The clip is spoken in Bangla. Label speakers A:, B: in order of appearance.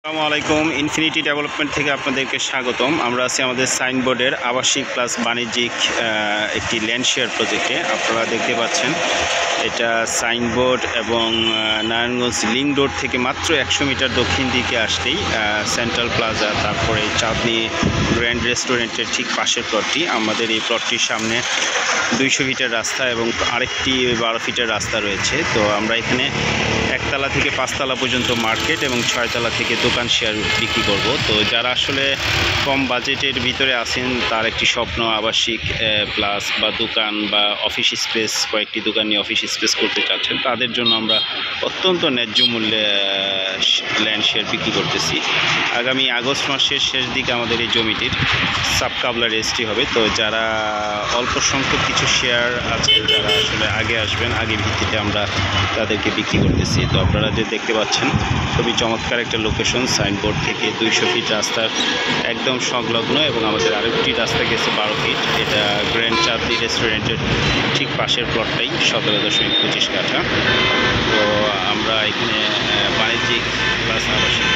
A: আসসালামু আলাইকুম। ইনফিনিটি ডেভেলপমেন্ট থেকে আপনাদেরকে স্বাগতম। আমরা আছি আমাদের সাইনবোর্ডের আবাসিক প্লাস বাণিজ্যিক একটি ল্যান্ড শেয়ার প্রজেক্টে। আপনারা দেখতে পাচ্ছেন এটা সাইনবোর্ড এবং নারায়ণগঞ্জ লিংক রোড থেকে মাত্র 100 মিটার দক্ষিণ দিকে আসলেই সেন্ট্রাল প্লাজা, তারপরে চাঁদনি গ্র্যান্ড রেস্টুরেন্টের ঠিক পাশের প্লটটি। আমাদের এই প্লটটির সামনে 200 ফিটের রাস্তা এবং আরেকটি 12 ফিটের রাস্তা রয়েছে। তো আমরা এখানে 1 তলা থেকে 5 তলা পর্যন্ত মার্কেট এবং 6 তলা থেকে দোকান শেয়ার বিক্রি করব। তো যারা আসলে কম বাজেটের ভিতরে আছেন, তার একটি স্বপ্ন আবাসিক প্লাস বা দোকান বা অফিস স্পেস, কয়েকটি দোকান নিয়ে অফিস স্পেস করতে চাচ্ছেন, তাদের জন্য আমরা অত্যন্ত ন্যায্য মূল্যে ল্যান্ড শেয়ার বিক্রি করতেছি। আগামী আগস্ট মাসের শেষ দিকে আমাদের এই জমিটির সাব কাবলা রেজিস্ট্রি হবে। তো যারা অল্প সংখ্যক কিছু শেয়ার আছে, যারা আসলে আগে আসবেন, আগের ভিত্তিতে আমরা তাদেরকে বিক্রি করতেছি। তো আপনারা যে দেখতে পাচ্ছেন খুবই চমৎকার একটা লোকেশন, সাইনবোর্ড থেকে 200 ফিট রাস্তার একদম সংলগ্ন, এবং আমাদের আরেকটি রাস্তা গেছে 12 ফিট। এটা গ্র্যান্ড চাঁদনি রেস্টুরেন্টের ঠিক পাশের প্লটটাই 17.25 কাঠা। তো আমরা এখানে বাণিজ্যিক প্লাস আবাসিক